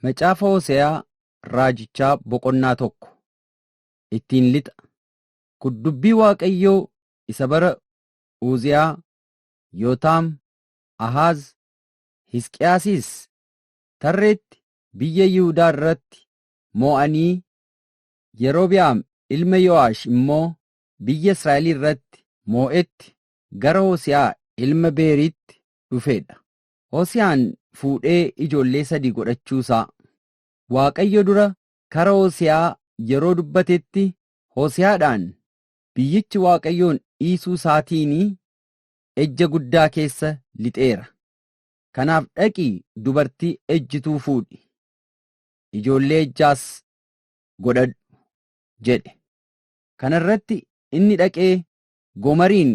Macaafa Hoose'aa raajichaa boqonnaa tokko. Ittiin lixa. Kun dubbii Waaqayyoo isa bara Uziyaa, Yootaam, Ahaaz, Hisqiyaasis tarreetti biyya Yihuudaa irratti moo'anii Yerobi'aam ilma Yoo'aash immoo biyya Israa'el irratti moo'etti gara Hoose'aa ilma Beeriitti dhufee dha. Hoose'aan fuudhee ijoollee 3 godhachuusaa. Waaqayyo dura kara Hoose'aa yeroo dubbatetti Hoose'aadhaan biyyichi Waaqayyoon dhiisuu isaatiin ejja guddaa keessa lixeera. Kanaaf dhaqii dubartii ejjituu fuudhi, ijoollee ejjaas godhadhu jedhe. Kana irratti inni dhaqee Gomariin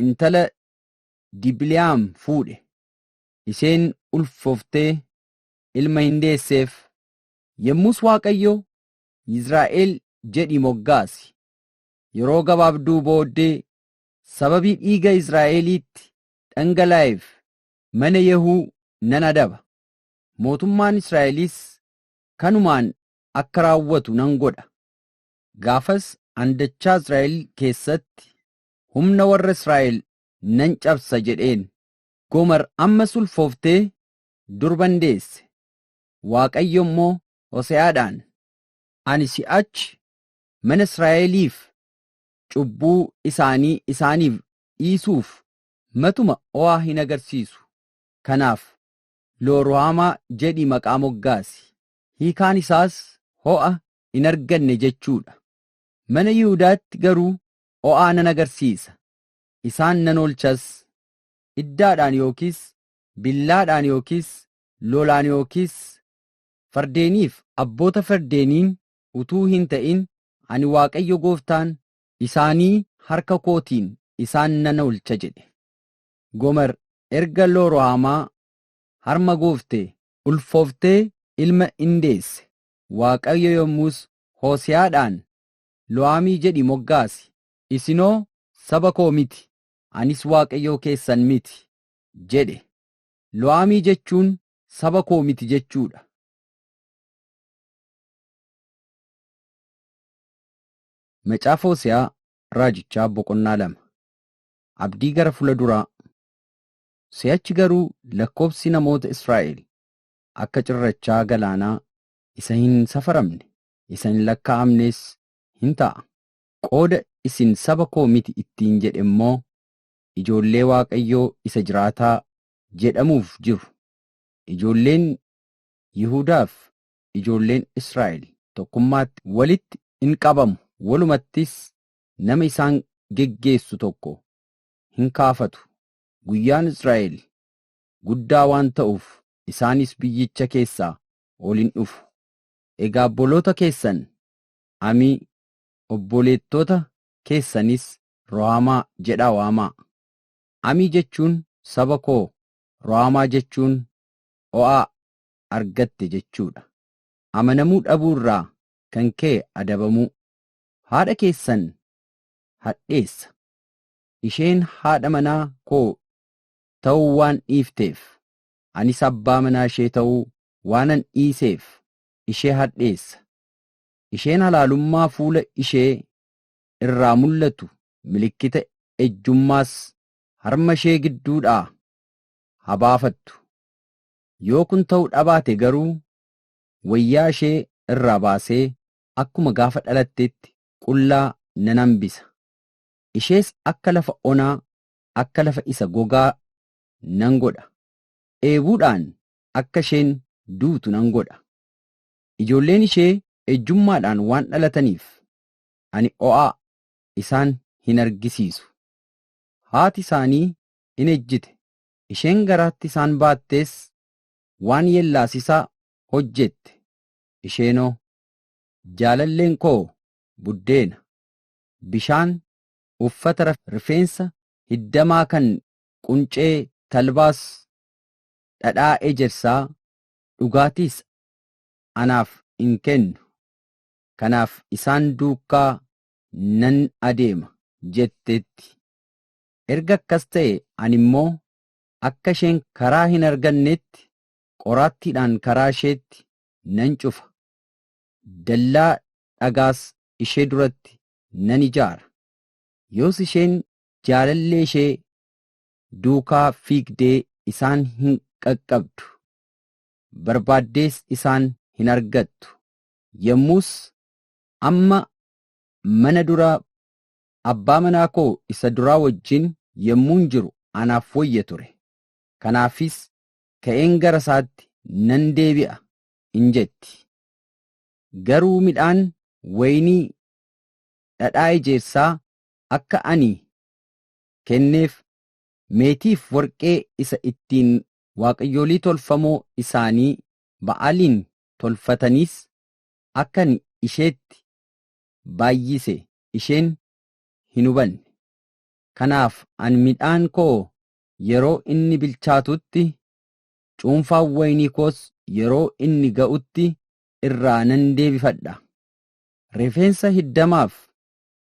intala Dibili'aam fuudhe. Isheen ulfooftee ilma hin deesseef. Yommus Waaqayyo Yizraa'el jedhii moggaasi. Yeroo gabaabduu booddee sababii dhiiga Izraa'eliitti dhangala'eef mana Yehuu nan adaba. Mootummaan Israa'elis kanumaan akka raawwatu nan godha. Gaafas andachaa Israa'el keessatti humna warra Israa'el nan cabsa jedheen. Gomar ammas ulfooftee durban deesse. Waaqayyo immoo Hoose'aadhaan, ani si'achi mana Israa'eliif cubbuu isaanii isaaniif dhiisuuf matuma o'aa hin agarsiisu. Kanaaf Loo-Ruhaamaa jedhii maqaa moggaasi. Hiikaan isaas ho'a hin arganne jechuudha. Mana Yihuudaatti garuu o'aa nan agarsiisa. Isaan nan oolchas. Iddaadhaan yookiis billaadhaan yookiis lolaan yookiis fardeeniif abboota fardeeniin utuu hin ta'in ani Waaqayyo Gooftaan isaanii harka kootiin isaan nan oolcha jedhe. Gomar erga Loo-Ruhaamaa harma gooftee ulfooftee ilma hin deesse. Waaqayyo yommus Hoose'aadhaan Lo'aamii jedhii moggaasi. Isinoo saba koo miti, anis Waaqayyoo keessan miti jedhe. Lo'aamii jechuun saba koo miti jechuudha. Macaafa Hoose'aa raajichaa boqonnaa 2. Abdii gara fuula duraa. Si'achi garuu lakkoobsi namoota Israa'el akka cirrachaa galaanaa isa hin safaramne, isa hin lakkaa'amnes hin ta'a. Qooda isin saba koo miti ittiin jedhe immoo ijoollee Waaqayyoo isa jiraataa jedhamuuf jiru. Ijoolleen Yihuudaaf ijoolleen Israa'el tokkummaatti walitti in qabamu. Walumattis nama isaan geggeessu tokko hin kaafatu. Guyyaan Israa'el guddaa waan ta'uuf isaanis biyyicha keessaa ol hin dhufu. Egaa obboloota keessan Amii, obboleettota keessanis Ruhaamaa jedhaa waamaa. Amii jechuun saba koo, Ruhaamaa jechuun o'aa argatte jechuudha. Amanamuu dhabuu irraa kan ka'e adabamuu. Haadha keessan hadheessa. Isheen haadha manaa koo ta'uu waan dhiifteef, anis abbaa manaa ishee ta'uu waanan dhiiseef ishee hadheessa. Isheen halaalummaa fuula ishee irraa mul'atu milikkita ejjummaas harma ishee gidduudhaa haa baafattu. Yoo kun ta'uu dhabaate garuu wayyaa ishee irraa baasee akkuma gaafa dhalatteetti qullaa nan hambisa. Ishees akka lafa onaa, akka lafa isa gogaa nan godha. Eebuudhaan akka isheen duutu nan godha. Ijoolleen ishee ejjummaadhaan waan dhalataniif ani o'aa isaan hin argisiisu. Haati isaanii in ejjite. Isheen garaatti isaan baattees waan yellaasisaa hojjette. Isheenoo jaalalleen koo buddeena, bishaan, uffata rifeensa hiddamaa kan quncee talbaas, dhadhaa ejersaa, dhugaatiis anaaf in kennu. Kanaaf isaan duukaa nan adeema jetteetti. Erga akkas ta'e ani immoo akka isheen karaa hin argannetti qoraattiidhaan karaa isheetti nan cufa. Dallaa dhagaas ishee duratti nan ijaara. Yoos isheen jaalallee ishee duukaa fiigdee isaan hin qaqqabdu. Barbaaddees isaan hin argattu. Yommus amma mana duraa abbaa manaa koo isa duraa wajjin yommuun jiru anaaf wayya ture. Kanaafis ka'een gara isaatti nan deebi'a in jetti. Garuu midhaan waynii dhadhaa ejersaa akka ani kenneef meetiif warqee isa ittiin waaqayyoolii tolfamoo isaanii Ba'aaliin tolfataniis akka ani isheetti baay'ise isheen hin hubanne. Kanaaf ani midhaan koo yeroo inni bilchaatutti, cuunfaan waynii koos yeroo inni ga'utti irraa nan deebifadha. Rifeensa hiddamaaf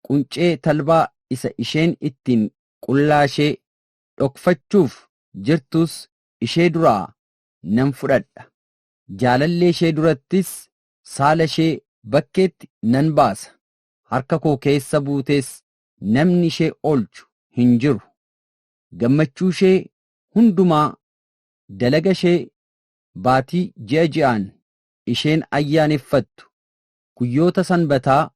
quncee talbaa isa isheen ittiin qullaa ishee dhokfachuuf jirtus ishee duraa nan fudhadha. Jaalallee ishee durattis saala ishee bakkeetti nan baasa. Harka koo keessa buutees namni ishee oolchu hin jiru. Gammachuu ishee hundumaa, dalaga ishee baatii ji'a ji'aan isheen ayyaaneffattu, guyyoota sanbataa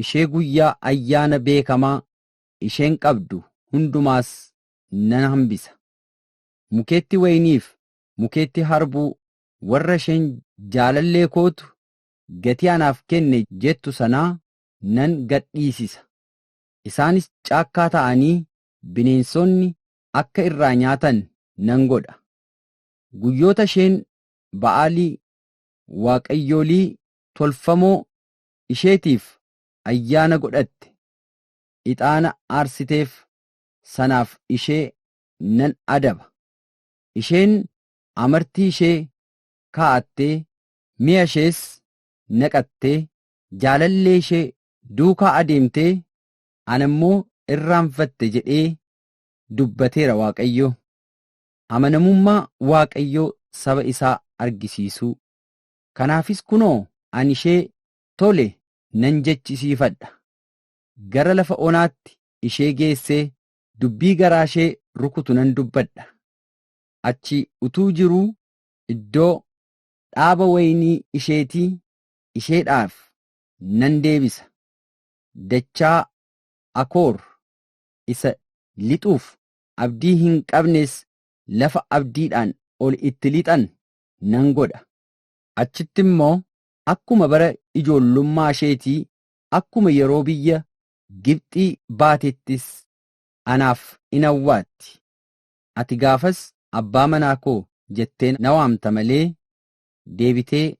ishee guyyaa ayyaana beekamaa isheen qabdu hundumaas nan hambisa. Mukeetti wayniif mukeetti harbuu warra isheen jaalallee kootu gatii anaaf kenne jettu sanaa nan gadhiisisa. Isaanis caakkaa ta'anii bineensonni akka irraa nyaatan nan godha. Guyyoota isheen Ba'aalii waaqayyoolii tolfamoo isheetiif ayyaana godhatte, ixaana aarsiteef sanaaf ishee nan adaba. Isheen amartii ishee kaa'attee mi'a ishees naqattee jaalallee ishee duukaa adeemtee ana immoo irraanfatte jedhee dubbateera Waaqayyo. Amanamummaa Waaqayyoo saba isaa argisiisuu. Kanaafis kunoo ani ishee tole nan jechisiifadha. Gara lafa onaatti ishee geessee dubbii garaa ishee rukutu nan dubbadha. Achi utuu jiruu iddoo dhaaba waynii isheetii isheedhaaf nan deebisa. Dachaa Akoor isa lixuuf abdii hin qabnes lafa abdiidhaan ol itti lixan nan godha. Achitti immoo akkuma bara ijoollummaa isheetii, akkuma yeroo biyya Gibxii baatettis anaaf in awwaatti. Ati gaafas abbaa manaa koo jettee na waamta malee deebitee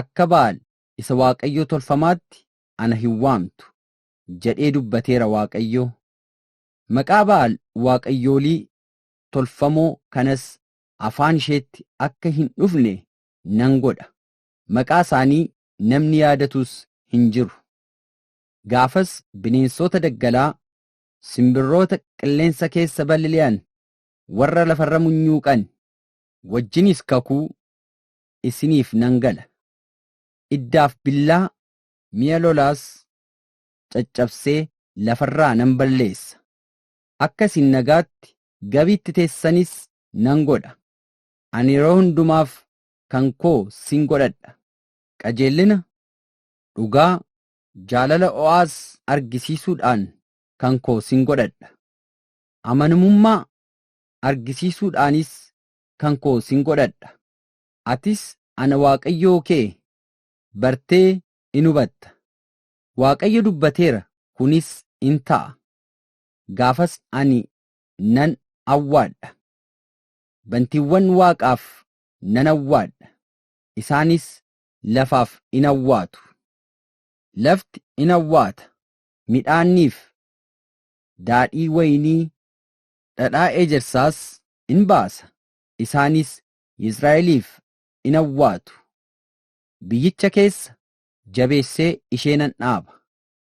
akka Ba'aal isa Waaqayyoo tolfamaatti ana hin waamtu jedhee dubbateera Waaqayyo. Maqaa Ba'aal waaqayyoolii tolfamoo kanas afaan isheetti akka hin dhufne nan godha. Maqaa isaanii namni yaadatus hin jiru. Gaafas bineensota daggalaa, simbirroota qilleensa keessa balali'an, warra lafarra munyuuqan wajjinis kakuu isiniif nan gala. Iddaaf billaa, mi'a lolaas caccabsee lafarraa nan balleessa. Akka isin nagaatti gabiitti teessanis nan godha. Ani yeroo hundumaaf kan koo sin godhadha. Qajeellina, dhugaa, jaalala o'aas argisiisuudhaan kan koo sin godhadha. Amanamummaa argisiisuudhaanis kan koo sin godhadha. Atis ana Waaqayyoo kee bartee in hubatta. Waaqayyo dubbateera, kunis in ta'a. Gaafas ani nan awwaadha. Bantiiwwan Waaqaaf nan awwaadha. Isaanis lafaaf in awwaatu. Lafti in awwaata. Midhaanniif daadhii waynii, dhadhaa ejersaas in baasa. Isaanis Yizraa'eliif in awwaatu. Biyyicha keessa jabeessee ishee nan dhaaba.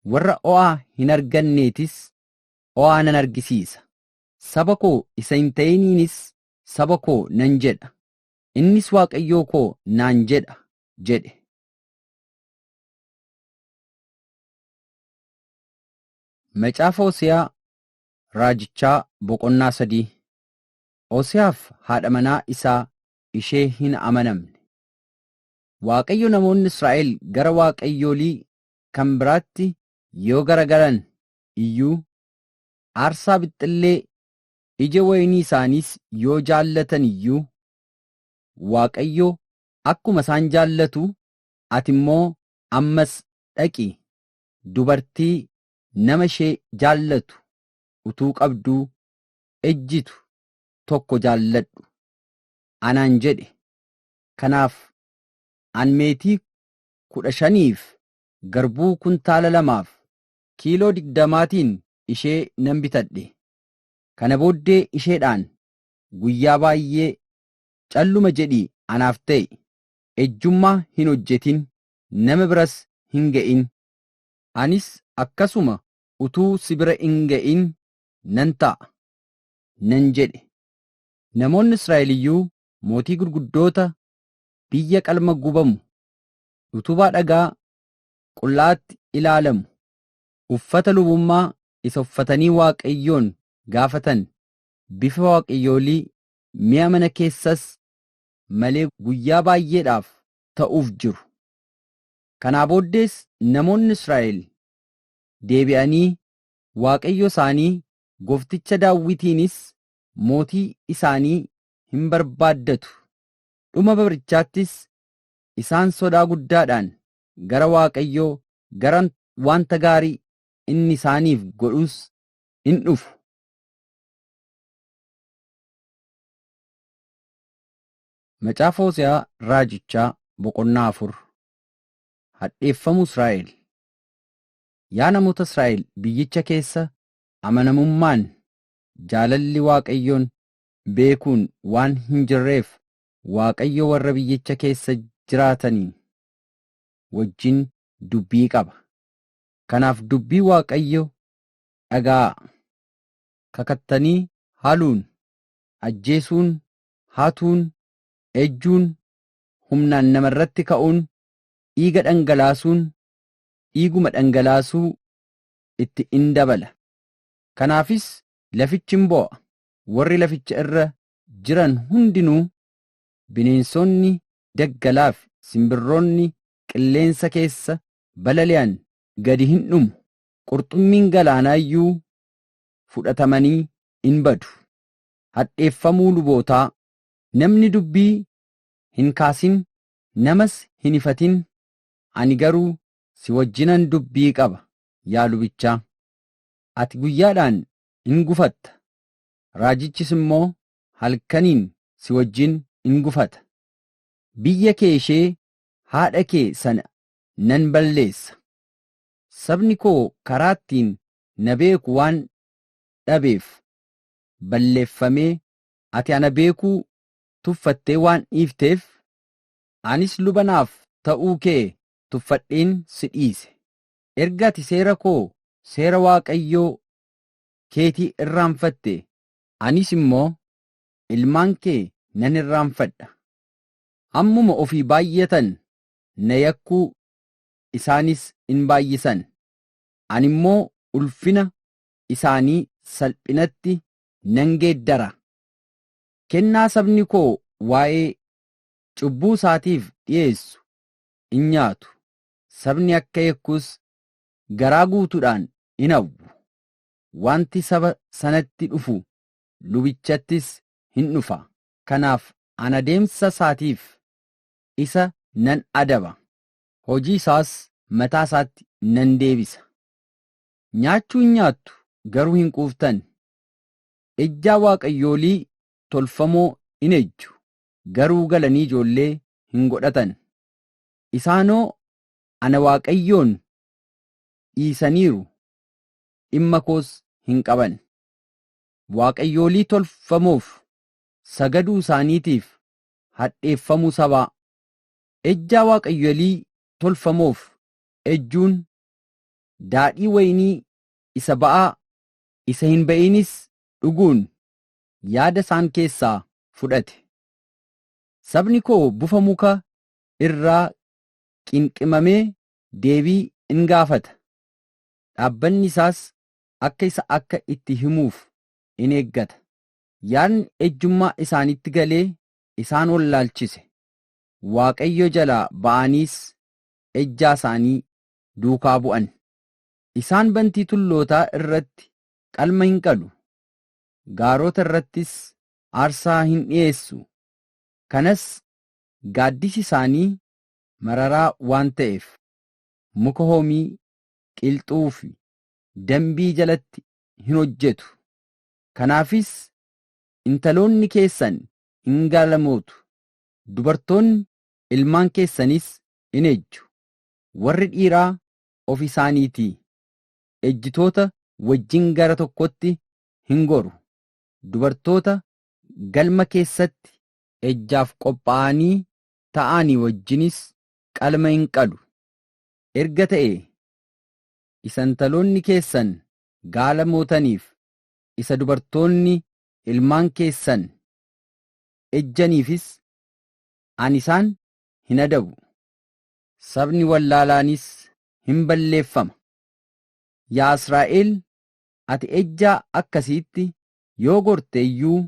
Warra o'aa hin arganneetis o'aa nan argisiisa. Saba koo isa hin ta'iniinis saba koo nan jedha. Innis Waaqayyoo koo naan jedha. jedhe. Macaafa Hosiyaa Raajichaa Boqonnaa 3. Hosiyaaf haadha manaa isaa ishee hin amanamne. Waaqayyo namoonni Israa'el gara waaqayyoolii kan biraatti yoo garagalan iyyuu, aarsaa bixxillee ija wayinii isaaniis yoo jaallatan iyyuu, Waaqayyo akkuma isaan jaallatu ati immoo ammas dhaqi dubartii nama ishee jaallatu utuu qabduu ejjitu tokko jaalladhu anaan jedhe. Kanaaf an meetii 15f garbuu kuntaala 2 kiiloo 20 ishee nan bitadhe. Kana booddee isheedhaan guyyaa baay'ee calluma jedhii anaaf ta'i. Ejjummaa hin hojjetin, nama biras hin ga'in. Anis akkasuma utuu si bira hin ga'in nan ta'a nan jedhe. Namoonni Israa'el iyyuu mootii gurguddoota biyya qalma gubamu, utubaa dhagaa qullaatti ilaalamu, uffata lubummaa isa uffatanii Waaqayyoon gaafatan, bifa waaqayyoolii mi'a mana keessas malee guyyaa baay'eedhaaf ta'uuf jiru. Kanaa booddees namoonni Israa'el deebi'anii Waaqayyo isaanii Goofticha Daawitiinis mootii isaanii hin barbaaddatu. Dhuma barichaattis isaan sodaa guddaadhaan gara Waaqayyoo, gara wanta gaarii inni isaaniif godhus in dhufu. Macaafa Hosiyaa Raajichaa Boqonnaa 4. Hadheeffamuu Israa'el. Yaa namoota Israa'el biyyicha keessa amanamummaan jaalalli Waaqayyoon beekuun waan hin jirreef, Waaqayyo warra biyyicha keessa jiraataniin wajjin dubbii qaba. Kanaaf dubbii Waaqayyo dhaga'aa. Kakattanii haluun, ajjeesuun, hatuun, ejjuun, humnaan namarratti ka'uun, dhiiga dhangalaasuun, dhiiguma dhangalaasuu itti in dabala. Kanaafis lafichi in boo'a. Warri laficha irra jiran hundinuu, bineensonni daggalaaf simbirroonni qilleensa keessa balali'an gadi hin dhumu. Qurxummiin galaanaa iyyuu fudhatamanii in badu. Hadheeffamuu lubootaa. Namni dubbii hin kaasin, namas hin ifatin. Ani garuu si wajjinan dubbii qaba yaa lubichaa. Ati guyyaadhaan in gufatta, raajichis immoo halkaniin si wajjin in gufata. Biyya kee ishee haadha kee sana nan balleessa. Sabni koo karaa ittiin na beeku waan dhabeef balleeffamee, ati ana beekuu tuffattee waan dhiifteef, anis luba naaf ta'uu kee tuffadheen si dhiise. Erga ati seera koo, seera Waaqayyoo keetii irraanfatte, anis immoo ilmaan kee nan irraanfadha. Ammuma ofii baay'atan na yakkuu isaanis in baay'isan. Ani immoo ulfina isaanii salphinatti nan geeddara. Kennaa sabni koo waa'ee cubbuu isaatiif dhi'eessu in nyaatu. Sabni akka yakkus garaa guutuudhaan in hawwu. Wanti saba sanatti dhufu lubichattis hin dhufa. Kanaaf ana adeemsa isaatiif isa nan adaba. Hojii isaas mataa isaatti nan deebisa. Nyaachuu hin nyaattu garuu hin quuftan. Ejjaa waaqayyoolii tolfamoo in ejju garuu galanii ijoollee hin godhatan. Isaanoo ana Waaqayyoon dhiisaniiru, dhimma koos hin qaban. Waaqayyoolii tolfamoof sagaduu isaaniitiif hadheeffamuu sabaa. Ejjaa waaqayyoolii tolfamoof ejjuun daadhii wayinii isa ba'aa isa hin ba'inis dhuguun yaada isaan keessaa fudhate. Sabni koo bufa muka irraa qinqimamee deebii in gaafata. Dhaabbanni isaas akka isa akka itti himuuf in eeggata. Yaadni ejjummaa isaanitti galee isaan wallaalchise. Waaqayyo jalaa ba'aniis ejjaa isaanii duukaa bu'an. Isaan bantii tullootaa irratti qalma hin qalu. Gaarota irrattis aarsaa hin dhi'eessu. Kanas gaaddisi isaanii mararaa waan ta'eef muka hoomii, qilxuu fi dambii jalatti hin hojjetu. Kanaafis intaloonni keessan hin gaalamootu. Dubartoonni ilmaan keessanis in ejju. Warri dhiiraa of isaaniitii ejjitoota wajjin gara tokkotti hin goru. Dubartoota galma keessatti ejjaaf qophaa'anii ta'anii wajjinis qalma hin qalu. Erga ta'ee isa intaloonni keessan gaalamootaniif isa dubartoonni ilmaan keessan ejjaniifis ani isaan hin adabu. Sabni wallaalaanis hin balleeffama. Yaa Israa'el, ati ejjaa akkasiitti yoo gorte iyyuu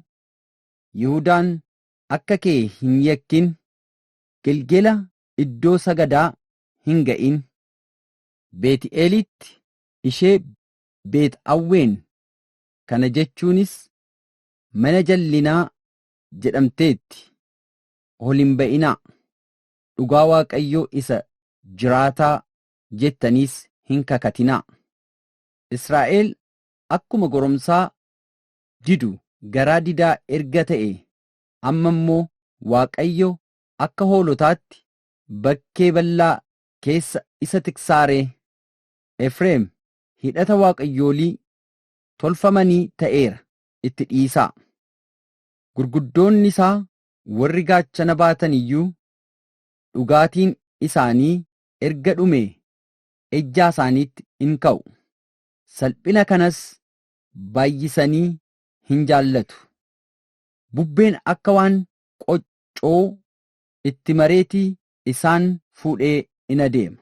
Yihuudaan akka kee hin yakkin. Gilgala iddoo sagadaa hin ga'in. Beet'eelitti ishee Beet Awween kana jechuunis mana jallinaa jedhamteetti ol hin ba'inaa. Dhugaa Waaqayyoo isa jiraataa jettaniis hin kakatinaa. Israa'el akkuma goromsaa didu garaa didaa erga ta'e amma immoo Waaqayyo akka hoolotaatti bakkee bal'aa keessa isa tiksaaree. Efreem hidhata waaqayyoolii tolfamanii ta'eera itti dhiisaa. Gurguddoonni isaa warri gaachana baatan iyyuu dhugaatiin isaanii erga dhumee ejjaa isaaniitti in ka'u. Salphina kanas baay'isanii hin jaallatu. Bubbeen akka waan qoccoo itti mareetii isaan fuudhee in adeema.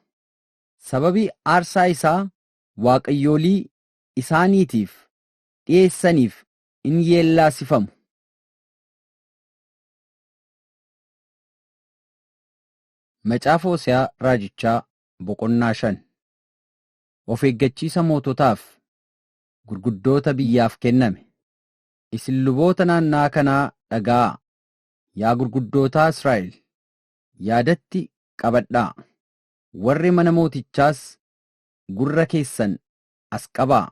Sababii aarsaa isaa waaqayyoolii isaaniitiif dhi'eessaniif in yeellaasifamu. Macaafa Hoose'aa Raajichaa Boqonnaa 5. Of eeggachiisa moototaaf gurguddoota biyyaaf kenname. Isin luboota naannaa kanaa dhaga'aa. Yaa gurguddootaa Israa'el, yaadatti qabadhaa. Warri mana mootichaas gurra keessan as qabaa.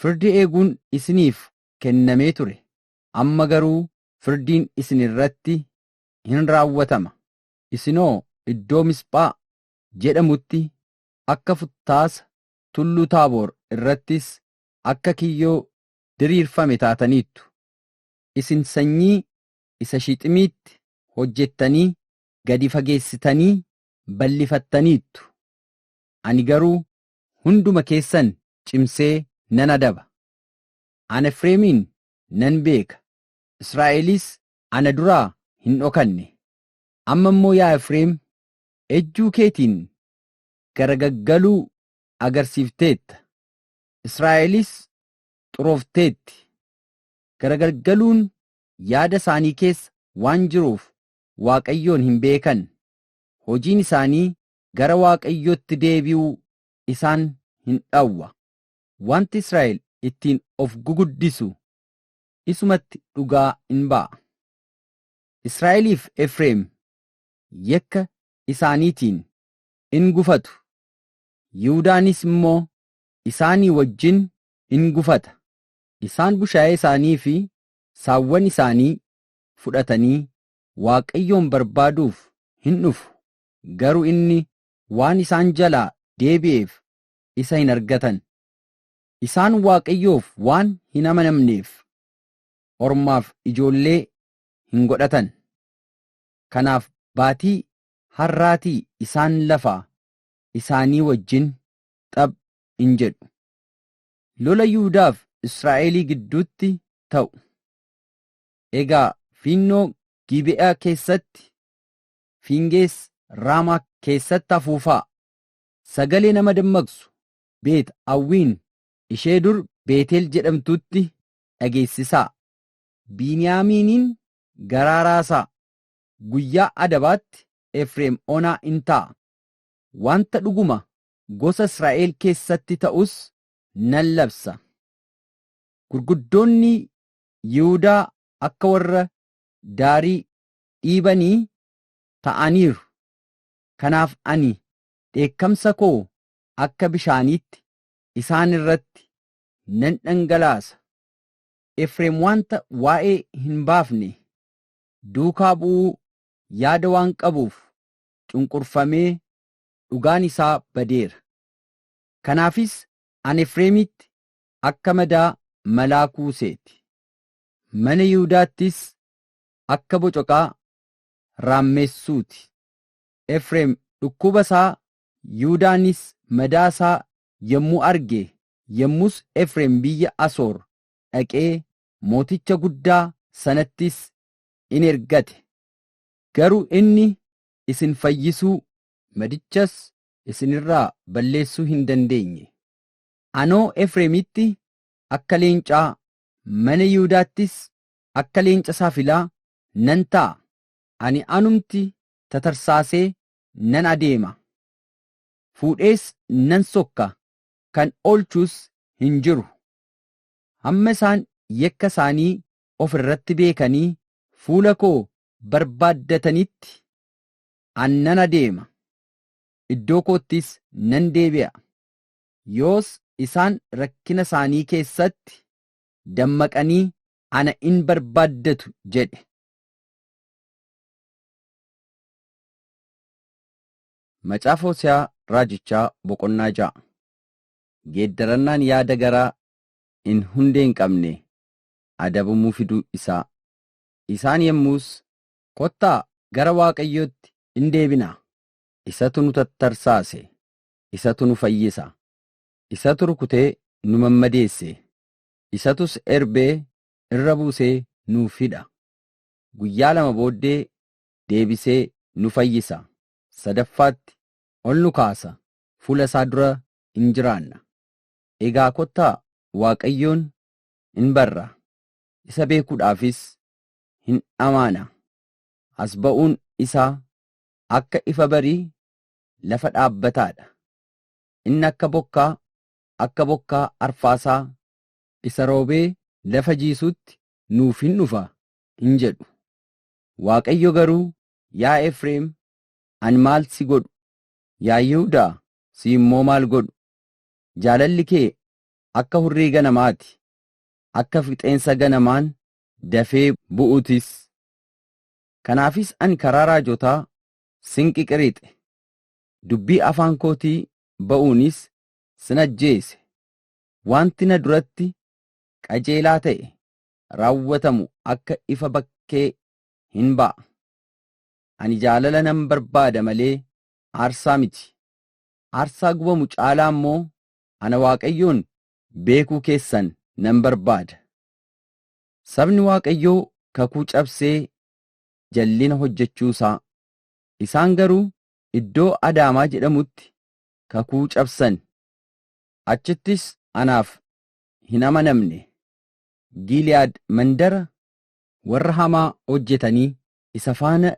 Firdi eeguun isiniif kennamee ture. Amma garuu firdiin isin irratti hin raawwatama. Isinoo iddoo Misphaa jedhamutti akka futtaasa tulluu Taaboor irrattis akka kiyyoo diriirfame taataniittu. Isin sanyii isa Shiximiitti hojjettanii gadi fageessitanii bal'ifattaniittu. Ani garuu hunduma keessan cimsee nan adaba. Ani Efreemin nan beeka. Israa'elis ana duraa hin dhokanne. Amma immoo yaa Efreem, ejjuu keetiin garagaggaluu agarsiifteetta. Israa'elis xuroofteetti. Garagalgaluun yaada isaanii keessa waan jiruuf Waaqayyoon hin beekan. Hojiin isaanii gara Waaqayyootti deebi'uu isaan hin dhawwa. Wanti Israa'el ittiin of guguddisu isumatti dhugaa in ba'a. Israa'eliif Efreem yakka isaaniitiin in gufatu. Yihuudaanis immoo isaanii wajjin in gufata. Isaan bushaayee isaanii fi saawwan isaanii fudhatanii Waaqayyoon barbaaduuf hin dhufu. Garuu inni waan isaan jalaa deebi'eef isa hin argatan. Isaan Waaqayyoof waan hin amanamneef ormaaf ijoollee hin godhatan. Kanaaf baatii harraatii isaan lafaa isaanii wajjin xab in jedhu. Lola Yihuudaaf Israa'elii gidduutti ta'u. Egaa fiinnoo Gibe'aa keessatti fiingees Raamaa keessatti afuufaa. Sagalee nama dammaqsu Beet Awwiin ishee dur Beetel jedhamtutti dhageessisaa. Biniyaamiinin garaa raasaa. Guyyaa adabaatti Efreem onaa in ta'a. Wanta dhuguma gosa Israa'el keessatti ta'us nan labsa. Gurguddoonni Yihuudaa akka warra daarii dhiibanii ta'aniiru. Kanaaf ani dheekkamsa koo akka bishaaniitti isaan irratti nan dhangalaasa. Efreem wanta waa'ee hin baafne duukaa bu'uu yaada waan qabuuf cunqurfamee dhugaan isaa badeera. Kanaafis ani Efreemitti akka madaa malaa kuuseeti. Mana Yihuudaattis akka bocoqaa raammeessuuti. Efreem dhukkuba isaa, Yihuudaanis madaa isaa yommuu arge, yommus Efreem biyya Asoor dhaqee mooticha guddaa sanattis in ergate. Garuu inni isin fayyisuu, madichas isinirraa balleessuu hin dandeenye. Anoo Efreemitti akka leencaa, mana Yihuudaattis akka leenca saafilaa nan ta'a. Ani anumti tatarsaasee nan adeema. Fuudhees nan sokka, kan oolchus hin jiru. Hamma isaan yakka isaanii of irratti beekanii fuula koo barbaaddatanitti an nan adeema. Iddoo koottis nan deebi'a. Yoos isaan rakkina isaanii keessatti dammaqanii ana in barbaaddatu jedhe. Macaafa Hoose'aa Raajichaa boqonnaa 6. Geeddarannaan yaada garaa in hundee hin qabne adabamuu fiduu isaa. Isaan yommus kottaa gara Waaqayyootti in deebinaa. Isatu nu tattarsaase, isatu nu fayyisa. Isatu rukutee nu mammadeesse, isatus erbee irra buusee nuuf hidha. Guyyaa 2 booddee deebisee nu fayyisa. Sadaffaatti ol nu kaasa, fuula isaa dura in jiraanna. Egaa kottaa Waaqayyoon in barra, isa beekuudhaafis hin dhamaana. As ba'uun isaa akka ifa barii lafa dhaabbataa dha. Inni akka bokkaa arfaasaa isa roobee lafa jiisutti nuuf hin dhufa hin jedhu. Waaqayyo garuu, yaa Efreem, ani maal si godhu? Yaa Yihuudaa, si immoo maal godhu? Jaalalli kee akka hurrii ganamaati, akka fixeensa ganamaan dafee bu'uutis. Kanaafis ani karaa raajotaa sin qiqirixe, dubbii afaan kootii ba'uunis sin ajjeese. Wanti na duratti qajeelaa ta'e raawwatamu akka ifa bakkee hin ba'a. Ani jaalala nan barbaada malee aarsaa miti. Aarsaa gubamu caalaa immoo ana Waaqayyoon beekuu keessan nan barbaada. Sabni Waaqayyoo kakuu cabsee jallina hojjechuusaa. Isaan garuu iddoo Adaamaa jedhamutti kakuu cabsan. Achittis anaaf hin amanamne. Gili'aad mandara warra hamaa hojjetanii isa faana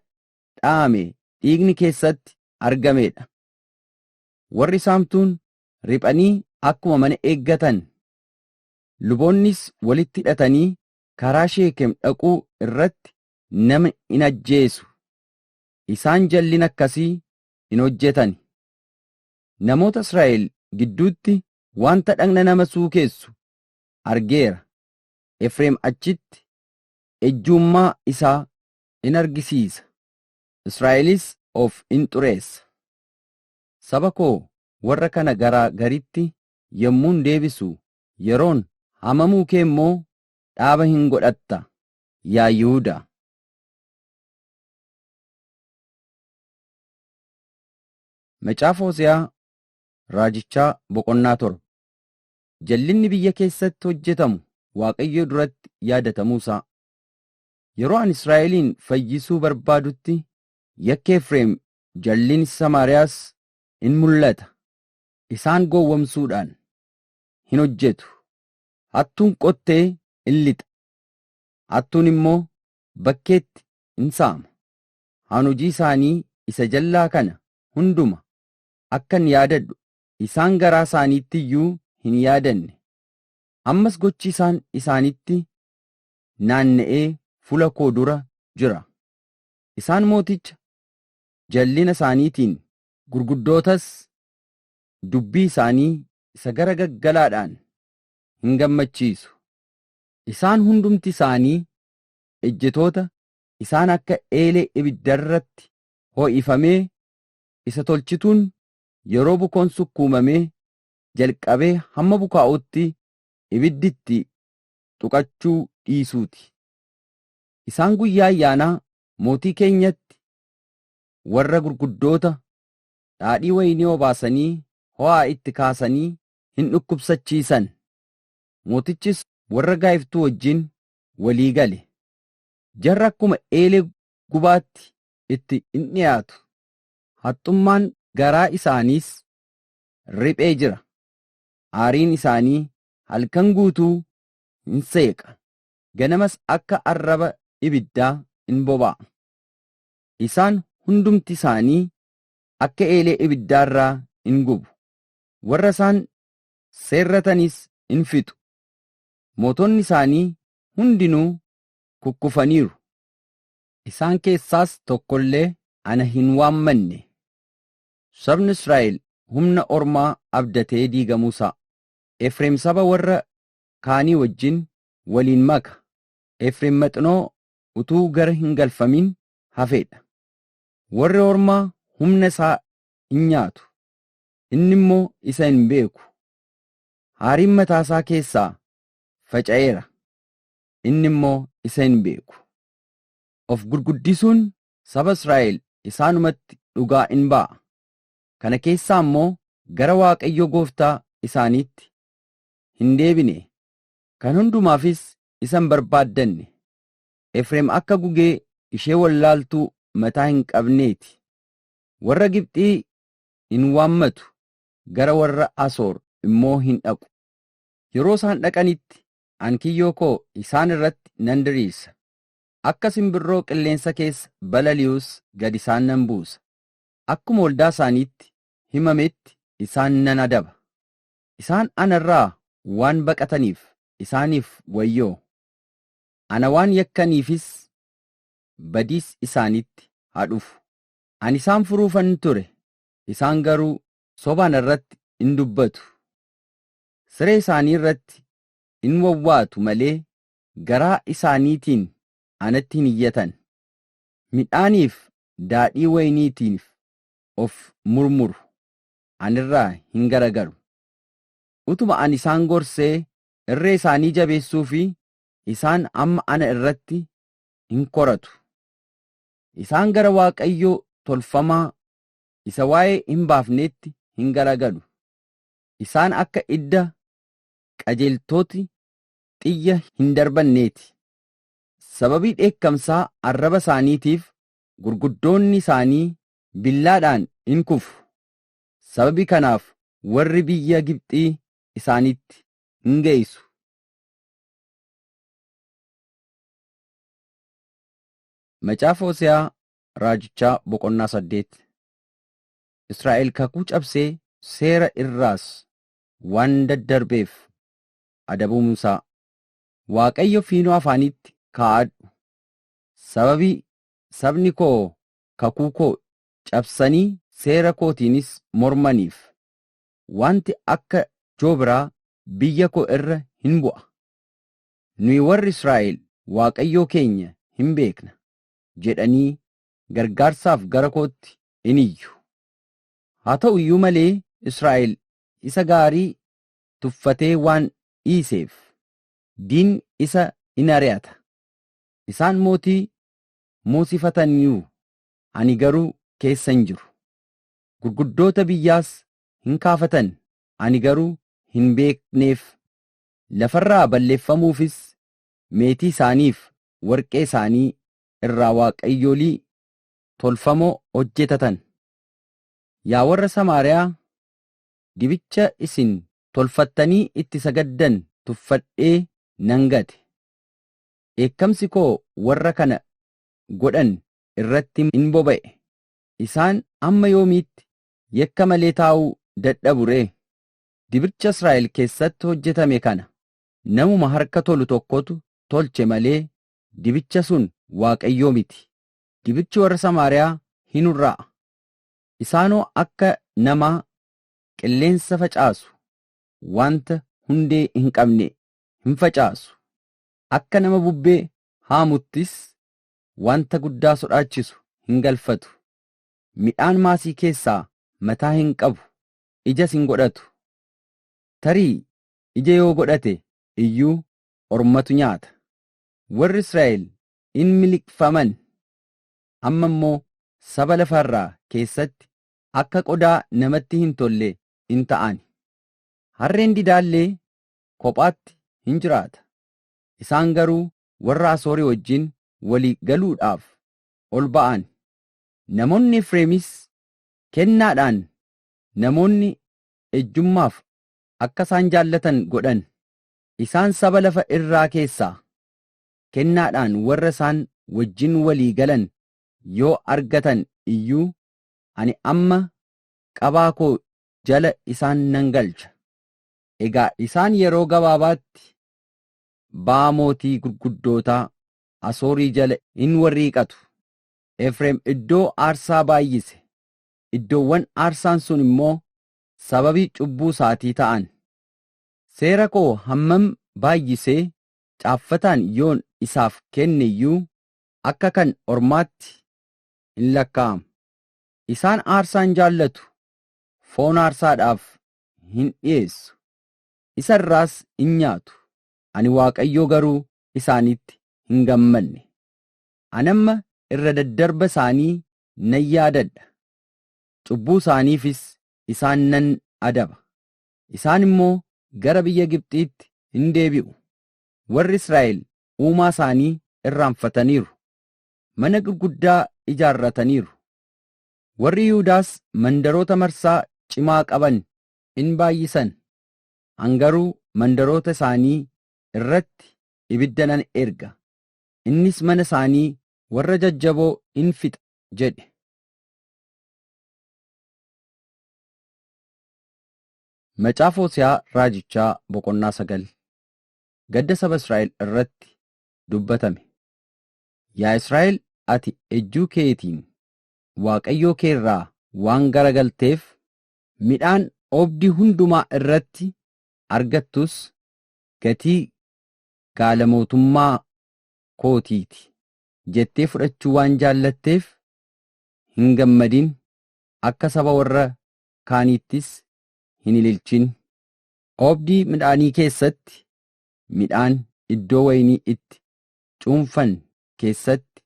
dha'ame dhiigni keessatti argameedha. Warri saamtuun riphanii akkuma mana eeggatan. Luboonnis walitti hidhatanii karaa Sheekem dhaquu irratti nama in ajjeesu. Isaan jallina akkasii in hojjetan. Namoota Israa'el gidduutti wanta dhagna nama suukeessu argeera. Efreem achitti ejjummaa isaa in argisiisa. Israa'elis of in xureessa. Saba koo warra kana garaa garitti yommuun deebisu, yeroon hamamuu kee immoo dhaaba hin godhatta, yaa Yihuudaa. Macaafa Hoose'aa Raajichaa boqonnaa 7. Jallinni biyya keessatti hojjetamu Waaqayyo duratti yaadatamuusaa. Yeroo ani Israa'elin fayyisuu barbaadutti yakka Efreem Jalliin Samaariyaas in mul'ata. Isaan gowwomsuudhaan hin hojjetu. Hattuun qottee in lixa. Hattuun immoo bakkeetti in saama. Ani hojii isaanii isa jallaa kana hunduma akkan yaadadhu isaan garaa isaaniitti iyyuu hin yaadanne. Ammas gochi isaan isaanitti naanna'ee fuula koo dura jira. Isaan mooticha jallina isaaniitiin gurguddootas dubbii isaanii isa gara gaggalaadhaan hin gammachiisu. Isaan hundumti isaanii ejjetoota isaan akka eelee ibiddarratti ho'ifamee isa tolchituun yeroo bukoon sukkuumamee jalqabee hamma bukaa'utti ibidditti tuqachuu dhiisuuti. Isaan guyyaa ayyaanaa mootii keenyatti warra gurguddoota daadhii waynii obaasanii ho'aa itti kaasanii hin dhukkubsachiisan. Mootichis warra gaa'iftuu wajjin walii gale. Jarri akkuma eelee gubaatti itti in dhiyaatu. Haxxummaan garaa isaaniis riphee jira. Aariin isaanii halkan guutuu in seeqa. Ganamas akka arraba ibiddaa in boba'a. Isaan hundumti isaanii akka eelee ibiddaarraa in gubu. Warra isaan seerratanis in fixu. Mootonni isaanii hundinuu kukkufaniiru. Isaan keessaas tokko illee ana hin waammanne. Sabni Israa'el humna ormaa abdatee diigamuusaa. Efreem saba warra kaanii wajjin waliin maka. Efreem maxinoo utuu gara hin galfamin hafeedha. Warri ormaa humna isaa in nyaatu. Inni immoo isa hin beeku. Haariin mataasaa keessaa faca'eera. Inni immoo isa hin beeku. Of gurguddisuun saba Israa'el isaanumatti dhugaa in ba'a. Kana keessaa immoo gara Waaqayyo Gooftaa isaaniitti hin deebine. Kan hundumaafis isa hin barbaaddanne. Efreem akka gugee ishee wallaaltuu mataa hin qabneeti. Warra Gibxii in waammatu. Gara warra Asoor immoo hin dhaqu. Yeroo isaan dhaqanitti ani kiyyoo koo isaan irratti nan diriirsa. Akka simbirroo qilleensa keessa balali'us gad isaan nan buusa. Akkuma waldaa isaaniitti himametti isaan nan adaba. Isaan ana irraa waan baqataniif isaaniif wayyoo. Ana waan yakkaniifis badiis isaanitti haa dhufu. Ani isaan furuufan ture. Isaan garuu sobaan irratti in dubbatu. Siree isaanii irratti in wawwaatu malee garaa isaaniitiin anatti hin iyyatan. Midhaaniif daadhii wayniitiif of murmuru. Anirraa hin garagalu. Utuma ani isaan gorsee irree isaanii jabeessuu fi isaan amma ana irratti hin koratu. Isaan gara Waaqayyoo tolfamaa isa waa'ee hin baafneetti hin garagalu. Isaan akka idda qajeeltooti xiyya hin darbanneeti. Sababii dheekkamsaa arraba isaaniitiif gurguddoonni isaanii billaadhaan in kufu. Sababii kanaaf warri biyya Gibxii isaanitti hin geessu. Macaafa Hoseyaa Raajichaa boqonnaa 8. Israa'el kakuu cabsee seera irraas waan daddarbeef adabamuusaa. Waaqayyo fiinoo afaanitti kaa'adhu. Sababii sabni koo kakuu koo cabsanii seera kootiinis mormaniif wanti akka joobiraa biyya koo irra hin bu'a. Nuyi warri Israa'el Waaqayyoo keenya hin beekna jedhanii gargaarsaaf gara kootti in iyyu. Haa ta'u iyyuu malee Israa'el isa gaarii tuffatee waan dhiiseef diin isa in ari'ata. Isaan mootii moosifataniiru. Ani garuu keessa hin jiru. Gurguddoota biyyaas hin kaafatan. Ani garuu hin beekneef. Lafarraa balleeffamuufis meetii isaaniif warqee isaanii irraa waaqayyolii tolfamoo hojjetatan. Yaa warra Samaariyaa, dibicha isin tolfattanii itti sagaddan tuffadhee nan gate. Dheekkamsi koo warra kana godhan irratti in boba'e. Isaan amma yoomiitti yakka malee taa'uu dadhabu ree? Dibicha Israa'el keessatti hojjetame kana namuma harka tolu tokkotu tolche malee dibicha sun Waaqayyoo miti. Dibichi warra Samaariyaa hin hurraa'a. Isaanoo akka namaa qilleensa facaasu, wanta hundee hin qabne hin facaasu. Akka nama bubbee haamuttis wanta guddaa sodaachisu hin galfatu. Midhaan maasii keessaa mataa hin qabu, ijas hin godhatu. Tarii ija yoo godhate iyyuu ormatu nyaata. Warri Israa'el in miliqfaman. Amma immoo saba lafarraa keessatti akka qodaa namatti hin tolle in ta'an. Harreen didaallee kophaatti hin jiraata. Isaan garuu warra Asoorii wajjin walii galuudhaaf ol ba'an. Namoonni Efreemis kennaadhaan namoonni ejjummaaf akka isaan jaallatan godhan. Isaan saba lafa irraa keessaa kennaadhaan warra isaan wajjin walii galan yoo argatan iyyuu ani amma qabaa koo jala isaan nan galcha. Egaa isaan yeroo gabaabaatti ba'aa mootii gurguddootaa Asoorii jala in warriiqatu. Efreem iddoo aarsaa baay'ise. Iddoowwan aarsaan sun immoo sababii cubbuu isaatii ta'an. Seera koo hammam baay'isee caaffataan yoon isaaf kenne iyyuu akka kan ormaatti in lakkaa'ama. Isaan aarsaan jaallatu, foon aarsaadhaaf hin dhiyeessu. Isa irraas in nyaatu. Ani Waaqayyoo garuu isaanitti hin gammanne. Ani amma irra daddarba isaanii nan yaadadha. Cubbuu isaaniifis isaan nan adaba. Isaan immoo gara biyya Gibxiitti hin deebi'u. Warri Israa'el uumaa isaanii irraanfataniiru. Mana gurguddaa ijaarrataniiru. Warri Yihuudaas mandaroota marsaa cimaa qaban in baay'isan. Ani garuu mandaroota isaanii irratti ibidda nan erga. Innis mana isaanii warra jajjaboo in fixa jedhe. Macaafa Hoose'aa Raajichaa Boqonnaa 9. Gadda saba Israa'el irratti dubbatame. Yaa Israa'el, ati ejjuu keetiin Waaqayyoo kee irraa waan garagalteef midhaan oobdii hundumaa irratti argattus gatii gaalamootummaa kootiiti jettee fudhachuu waan jaallatteef hin gammadin. Akka saba warra kaaniittis hin ililchin. Oobdii midhaanii keessatti midhaan iddoo waynii itti cuunfan keessatti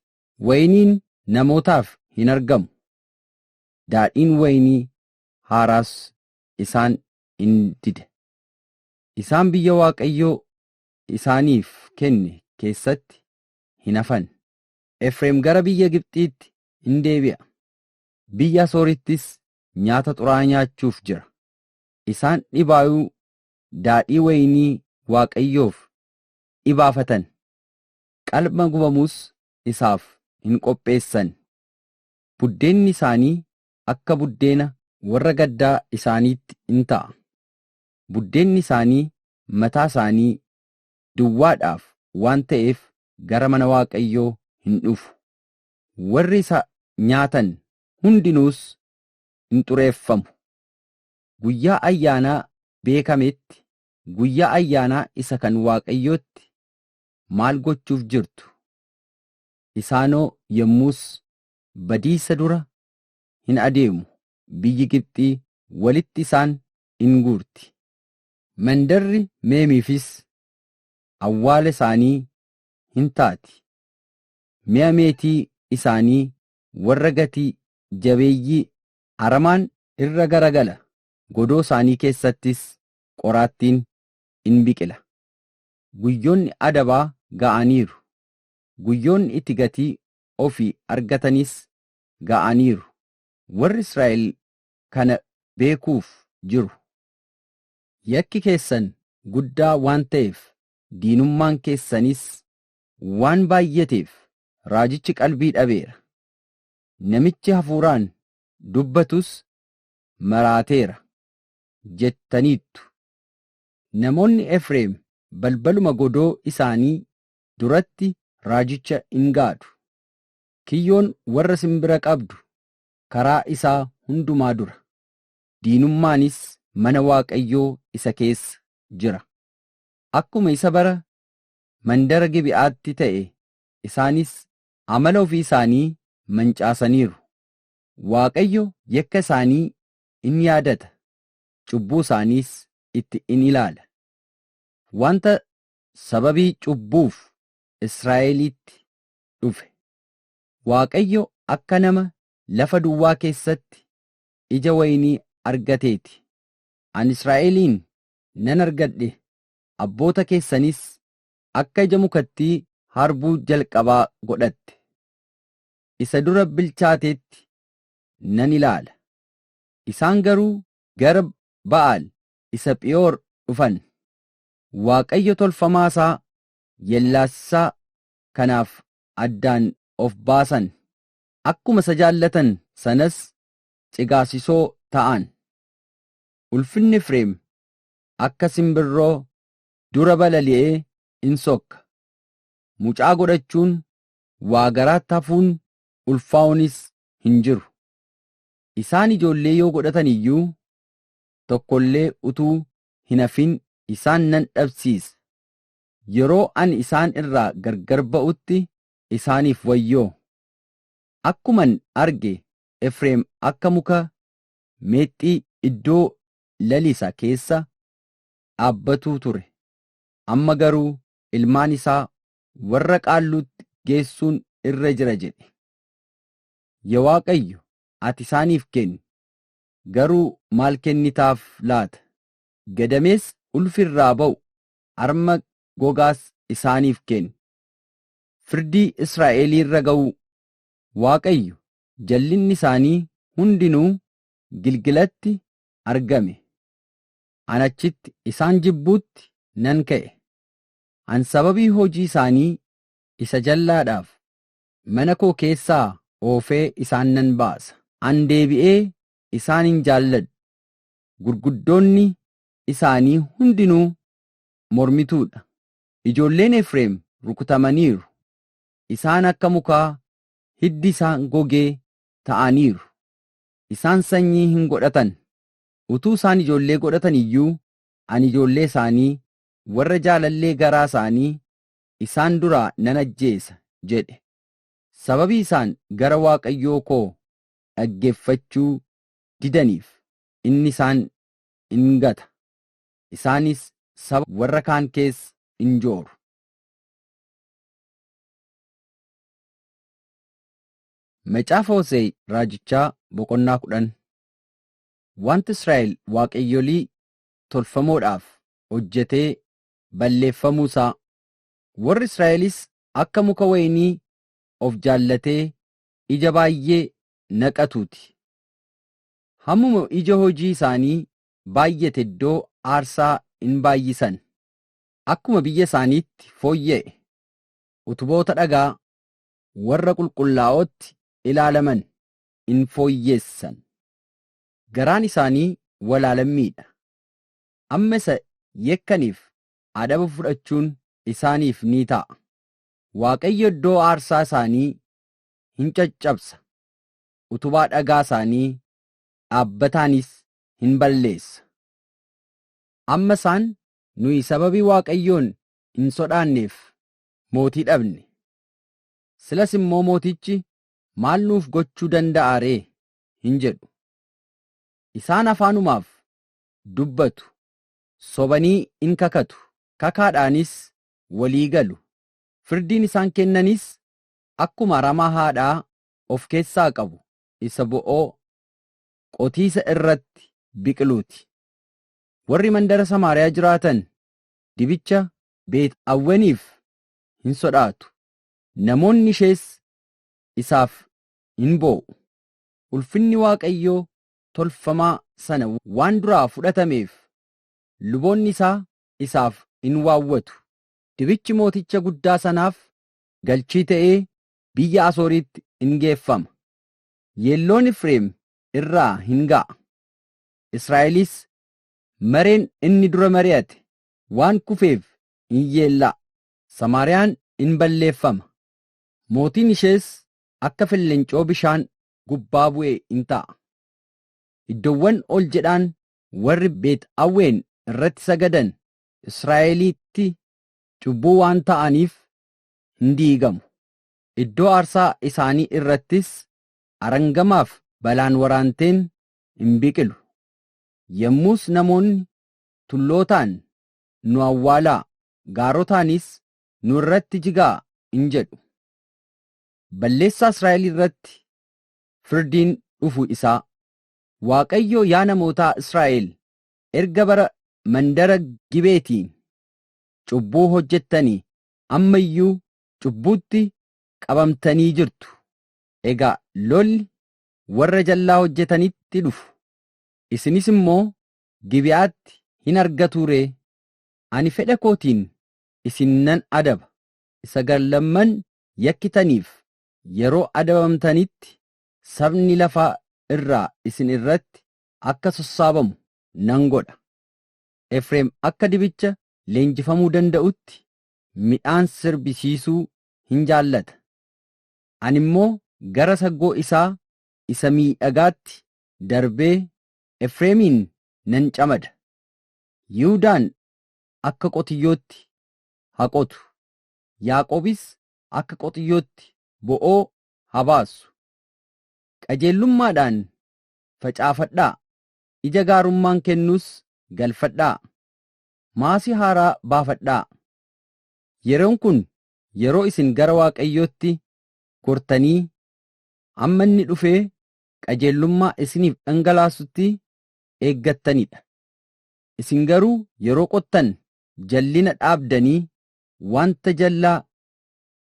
wayniin namootaaf hin argamu. Daadhiin waynii haaraas isaan in dide. Isaan biyya Waaqayyoo isaaniif kenne keessatti hin hafan. Efreem gara biyya Gibxiitti in deebi'a. Biyya Asoorittis nyaata xuraa'aa nyaachuuf jira. Isaan dhibaayuu daadhii waynii Waaqayyoof dhibaafatan. Qalma gubamus isaaf hin qopheessan. Buddeenni isaanii akka buddeena warra gaddaa isaaniitti in ta'a. Buddeenni isaanii mataa isaanii duwwaadhaaf waan ta'eef gara mana Waaqayyoo hin dhufu. Warri isa nyaatan hundinuus in xureeffamu. Guyyaa ayyaanaa beekametti, guyyaa ayyaanaa isa kan Waaqayyootti maal gochuuf jirtu? Isaanoo yommus badiisa dura hin adeemu. Biyyi Gibxii walitti isaan in guurti. Mandarri Meemiifis awwaala isaanii hin taati. Mi'a meetii isaanii warra gatii jabeeyyii aramaan irra garagala. Godoo isaanii keessattis qoraattiin in biqila. Guyyoonni adabaa ga'aniiru. Guyyoonni itti gatii ofii argatanis ga'aniiru. Warri Israa'el kana beekuuf jiru. Yakki keessan guddaa waan ta'eef diinummaan keessanis waan baay'ateef raajichi qalbii dhabeera. Namichi hafuuraan dubbatus maraateera jettaniittu. Namoonni Efreem balbaluma godoo isaanii duratti raajicha in gaadu. Kiyyoon warra simbira qabdu karaa isaa hundumaa dura. Diinummaanis mana Waaqayyoo isa keessa jira. Akkuma isa bara mandara Gibe'aatti ta'e isaanis amala ofii isaanii mancaasaniiru. Waaqayyo yakka isaanii in yaadata, cubbuu isaaniis itti in ilaala. Wanta sababii cubbuuf Israa'elitti dhufe. Waaqayyo akka nama lafa duwwaa keessatti ija waynii argateeti. Ani Israa'eliin nan argadhe, abboota keessanis akka ija mukattii harbuu jalqabaa godhatte. Isa dura bilchaateetti nan ilaala. Isaan garuu gara Ba'aal isa Phe'oor dhufan. Waaqayyo tolfamaa isaa yellaasisaa kanaaf addaan of baasan. Akkuma isa jaallatan sanas cigaasisoo ta'an. Ulfinni Efreem akka simbirroo dura balali'ee in sokka. Mucaa godhachuun waa garaatti hafuun ulfaa'uunis hin jiru. Isaan ijoollee yoo godhatan iyyuu tokko illee utuu hin hafin isaan nan dhabsiisa. Yeroo ani isaan irraa gargar ba'utti isaaniif wayyoo. Akkuman arge Efreem akka muka meexxii iddoo lalisa keessa dhaabbatuu ture. Amma garuu ilmaan isaa warra qaalluutti geessuun irra jira jedhe. Yaa Waaqayyo, ati isaaniif kenni. Garuu maal kennitaaf laata? Gadamees ulfirraa ba'u, arma gogaas isaaniif kenni. Firdii Israa'elii irra ga'uu. Waaqayyo, jallinni isaanii hundinuu Gilgilatti argame. Ani achitti isaan jibbuutti nan ka'e. Ani sababii hojii isaanii isa jallaadhaaf mana koo keessaa oofee isaan nan baasa. Ani deebi'ee isaan hin jaalladhu. Gurguddoonni isaanii hundinuu mormituudha. Ijoolleen Efreem rukutamaniiru. Isaan akka mukaa hiddi isaan gogee ta'aniiru. Isaan sanyii hin godhatan. Utuu isaan ijoollee godhatan iyyuu ani ijoollee isaanii warra jaalallee garaa isaanii isaan duraa nan ajjeesa jedhe. Sababii isaan gara Waaqayyoo koo dhaggeeffachuu didaniif inni isaan in gata. Isaanis saba warra kaan keessa in jooru. Macaafa Hooseዕ raajichaa boqonnaa 10. Wanti Israa'el waaqayyolii tolfamoodhaaf hojjetee balleeffamuu isaa. Warri Israa'elis akka muka waynii of jaallatee ija baay'ee naqatuuti. Hammuma ija hojii isaanii baay'ate iddoo aarsaa in baay'isan. Akkuma biyya isaaniitti fooyya'e utuboota dhagaa warra qulqullaa'ootti ilaalaman in fooyyeessan. Garaan isaanii walaalammiidha. Amma isa yekkaniif adaba fudhachuun isaaniif ni ta'a. Waaqayyo iddoo aarsaa isaanii hin caccabsa. Utubaa dhagaa isaanii dhaabbataanis hin balleessa. Amma isaan nuyi sababii Waaqayyoon hin sodaanneef mootii dhabne. Silas immoo mootichi maal nuuf gochuu danda'a ree hin jedhu. Isaan afaanumaaf dubbatu, sobanii in kakatu, kakaadhaanis walii galu. Firdiin isaan kennanis akkuma ramaa haadhaa of keessaa qabu isa bo'oo qotiisa irratti biqiluuti. Warri mandara Samaariyaa jiraatan dibicha Beet Awweniif hin sodaatu. Namoonni ishees isaaf hin boo'u. Ulfinni Waaqayyoo tolfamaa sana waan duraa fudhatameef luboonni isaa isaaf in waawwatu. Dibichi mooticha guddaa sanaaf galchii ta'ee biyya Asooritti in geeffama. Yeelloon Efreem irraa hin ga'a. Israa'elis mareen inni dura mari'ate waan kufeef in yeella'a. Samaariyaan in balleeffama. Mootiin ishees akka fillencoo bishaan gubbaa bu'e in ta'a. Iddoowwan ol jedhaan warri Beet Awween irratti sagadan Israa'elitti cubbuu waan ta'aniif hin diigamu. Iddoo aarsaa isaanii irrattis arangamaaf balaan waraanteen hin biqilu. Yommus namoonni tullootaan nu awwaalaa, gaarotaanis nu irratti jigaa in jedhu. Balleessaa Israa'el irratti firdiin dhufu isaa. Waaqayyo yaa namootaa Israa'el erga bara mandara Gibeetiin cubbuu hojjettanii amma iyyuu cubbuutti qabamtanii jirtu. Egaa lolli warra jallaa hojjetanitti dhufu. Isinis immoo Gibe'aatti hin argatuu ree? Ani fedha kootiin isin nan adaba. Isa garlamman yakkitaniif yeroo adabamtanitti sabni lafaa irraa isin irratti akka sossaabamu nan godha. Efreem akka dibicha leenjifamuu danda'utti midhaan sirbisiisuu hin jaallata. Ani immoo gara saggoo isaa isa miidhagaatti darbee Efreemin nan camada. Yihuudaan akka qotiyyootti haa qotu. Yaaqoobis akka qotiyyootti bo'oo haa baasu. Qajeelummaadhaan facaafadhaa. Ija gaarummaan kennus galfadhaa. Maasii haaraa baafadhaa. Yeroon kun yeroo isin gara Waaqayyootti gortanii amma inni dhufee qajeelummaa isiniif dhangalaasutti eeggattanidha. Isin garuu yeroo qottan jallina dhaabdanii wanta jallaa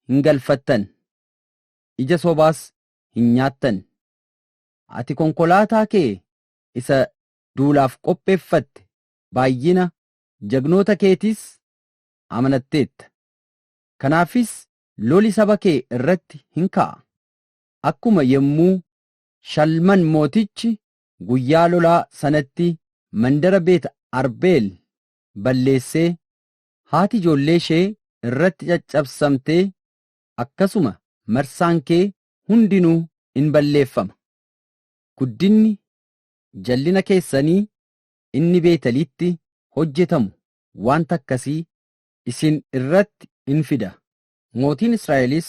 hin galfattan. Ija sobaas hin nyaattan. Ati konkolaataa kee isa duulaaf qopheeffatte baay'ina jagnoota keetiis amanatteetta. Kanaafis loli saba kee irratti hin ka'a. Akkuma yommuu Shalman mootichi guyyaa lolaa sanatti mandara Beet Arbeel balleessee haati ijoollee ishee irratti caccabsamtee akkasuma marsaan kee hundinuu in balleeffama. Guddinni jallina keessanii inni Beetalitti hojjetamu wanta akkasii isin irratti in fida. Mootiin Israa'elis